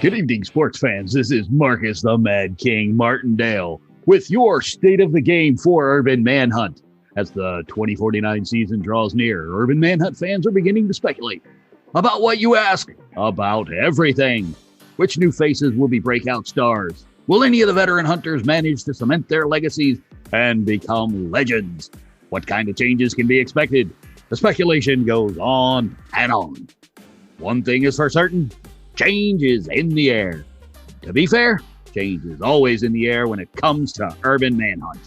Good evening, sports fans. This is Marcus the Mad King Martindale with your state of the game for Urban Manhunt. As the 2049 season draws near, Urban Manhunt fans are beginning to speculate about what you ask, about everything. Which new faces will be breakout stars? Will any of the veteran hunters manage to cement their legacies and become legends? What kind of changes can be expected? The speculation goes on and on. One thing is for certain. Change is in the air. To be fair, change is always in the air when it comes to Urban Manhunt.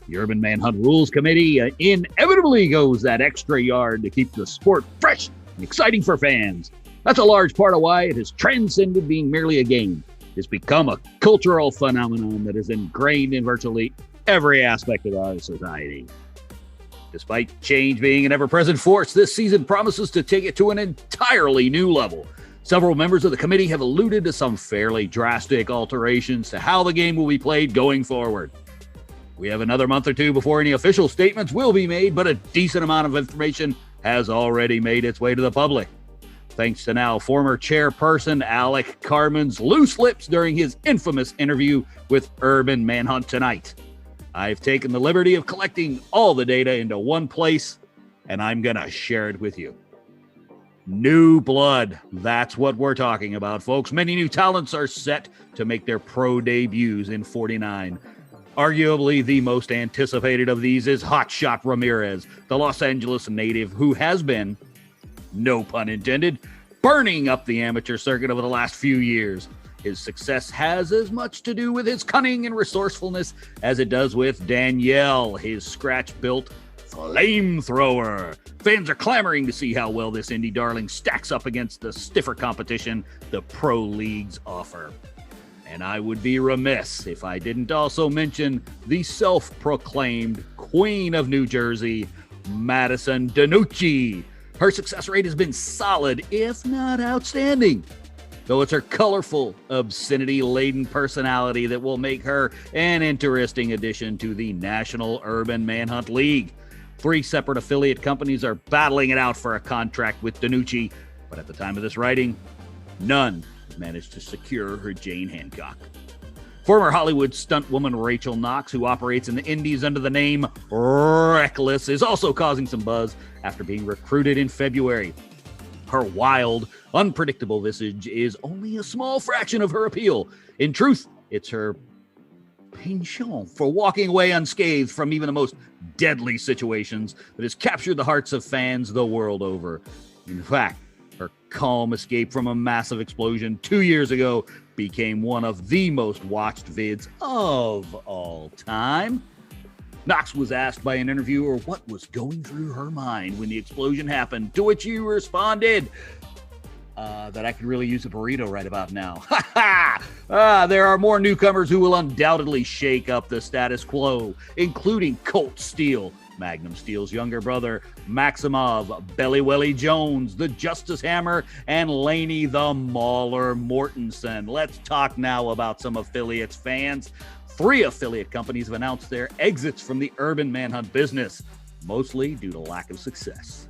The Urban Manhunt Rules Committee inevitably goes that extra yard to keep the sport fresh and exciting for fans. That's a large part of why it has transcended being merely a game. It's become a cultural phenomenon that is ingrained in virtually every aspect of our society. Despite change being an ever-present force, this season promises to take it to an entirely new level. Several members of the committee have alluded to some fairly drastic alterations to how the game will be played going forward. We have another month or two before any official statements will be made, but a decent amount of information has already made its way to the public. Thanks to now former chairperson Alec Carmen's loose lips during his infamous interview with Urban Manhunt Tonight. I've taken the liberty of collecting all the data into one place, and I'm going to share it with you. New blood. That's what we're talking about, folks. Many new talents are set to make their pro debuts in 49. Arguably the most anticipated of these is Hotshot Ramirez, the Los Angeles native who has been, no pun intended, burning up the amateur circuit over the last few years. His success has as much to do with his cunning and resourcefulness as it does with Danielle, his scratch-built flamethrower. Fans are clamoring to see how well this indie darling stacks up against the stiffer competition the pro leagues offer. And I would be remiss if I didn't also mention the self-proclaimed Queen of New Jersey, Madison DiNucci. Her success rate has been solid, if not outstanding. Though it's her colorful, obscenity-laden personality that will make her an interesting addition to the National Urban Manhunt League. 3 separate affiliate companies are battling it out for a contract with DiNucci, but at the time of this writing, none have managed to secure her Jane Hancock. Former Hollywood stunt woman Rachel Knox, who operates in the Indies under the name Reckless, is also causing some buzz after being recruited in February. Her wild, unpredictable visage is only a small fraction of her appeal. In truth, it's her penchant for walking away unscathed from even the most deadly situations that has captured the hearts of fans the world over. In fact, her calm escape from a massive explosion 2 years ago became one of the most watched vids of all time. Knox was asked by an interviewer what was going through her mind when the explosion happened, to which he responded, that I could really use a burrito right about now. There are more newcomers who will undoubtedly shake up the status quo, including Colt Steele, Magnum Steele's younger brother, Maximov, Belly Welly Jones, the Justice Hammer, and Laney the Mauler Mortensen. Let's talk now about some affiliates, fans. 3 affiliate companies have announced their exits from the Urban Manhunt business, mostly due to lack of success.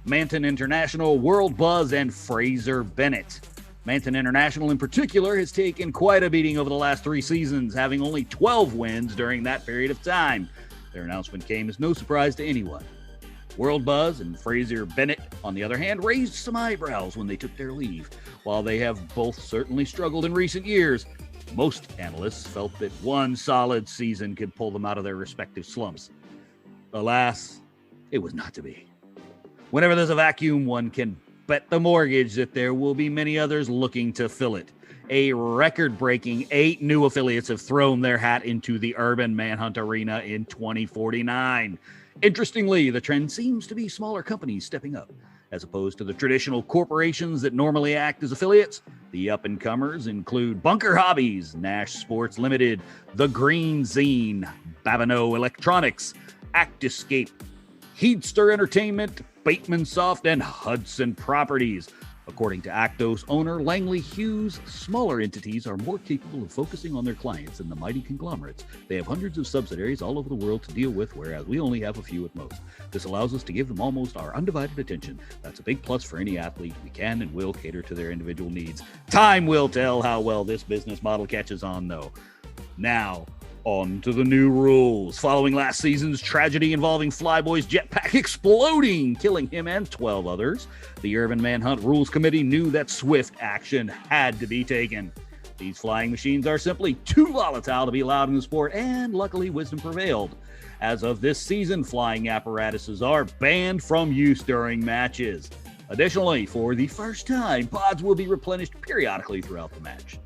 Manton International, World Buzz, and Fraser Bennett. Manton International in particular has taken quite a beating over the last 3 seasons, having only 12 wins during that period of time. Their announcement came as no surprise to anyone. World Buzz and Fraser Bennett, on the other hand, raised some eyebrows when they took their leave. While they have both certainly struggled in recent years, most analysts felt that one solid season could pull them out of their respective slumps. Alas, it was not to be. Whenever there's a vacuum, one can bet the mortgage that there will be many others looking to fill it. A record-breaking 8 new affiliates have thrown their hat into the Urban Manhunt arena in 2049. Interestingly, the trend seems to be smaller companies stepping up. As opposed to the traditional corporations that normally act as affiliates, the up-and-comers include Bunker Hobbies, Nash Sports Limited, The Green Zine, Babineau Electronics, Actiscape, Heedster Entertainment, Bateman Soft, and Hudson Properties. According to Actos owner Langley Hughes, smaller entities are more capable of focusing on their clients than the mighty conglomerates. They have hundreds of subsidiaries all over the world to deal with, whereas we only have a few at most. This allows us to give them almost our undivided attention. That's a big plus for any athlete. We can and will cater to their individual needs. Time will tell how well this business model catches on, though. Now, on to the new rules. Following last season's tragedy involving Flyboy's jetpack exploding, killing him and 12 others, the Urban Manhunt Rules Committee knew that swift action had to be taken. These flying machines are simply too volatile to be allowed in the sport, and luckily wisdom prevailed. As of this season, flying apparatuses are banned from use during matches. Additionally, for the first time, pods will be replenished periodically throughout the match.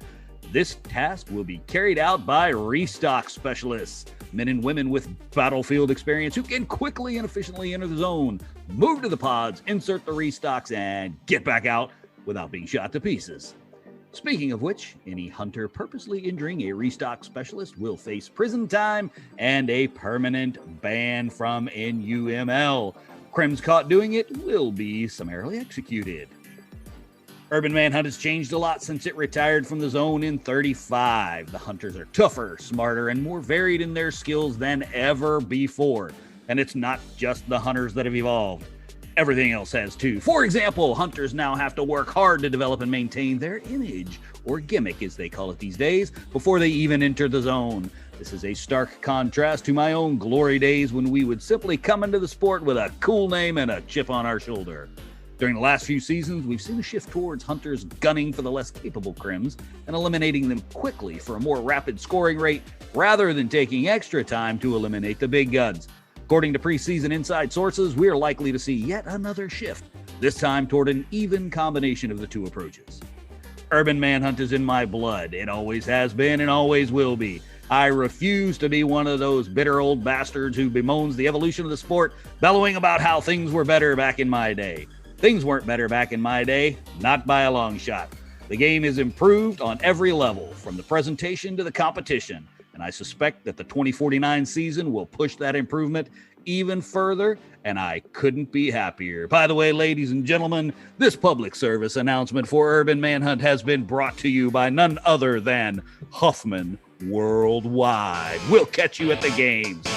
This task will be carried out by restock specialists, men and women with battlefield experience who can quickly and efficiently enter the zone, move to the pods, insert the restocks, and get back out without being shot to pieces. Speaking of which, any hunter purposely injuring a restock specialist will face prison time and a permanent ban from NUML. Crims caught doing it will be summarily executed. Urban Manhunt has changed a lot since it retired from the zone in 35. The hunters are tougher, smarter, and more varied in their skills than ever before. And it's not just the hunters that have evolved. Everything else has too. For example, hunters now have to work hard to develop and maintain their image, or gimmick as they call it these days, before they even enter the zone. This is a stark contrast to my own glory days when we would simply come into the sport with a cool name and a chip on our shoulder. During the last few seasons, we've seen a shift towards hunters gunning for the less capable crims and eliminating them quickly for a more rapid scoring rate rather than taking extra time to eliminate the big guns. According to preseason inside sources, we are likely to see yet another shift, this time toward an even combination of the two approaches. Urban Manhunt is in my blood. It always has been and always will be. I refuse to be one of those bitter old bastards who bemoans the evolution of the sport, bellowing about how things were better back in my day. Things weren't better back in my day, not by a long shot. The game is improved on every level, from the presentation to the competition, and I suspect that the 2049 season will push that improvement even further, and I couldn't be happier. By the way, ladies and gentlemen, this public service announcement for Urban Manhunt has been brought to you by none other than Huffman Worldwide. We'll catch you at the games.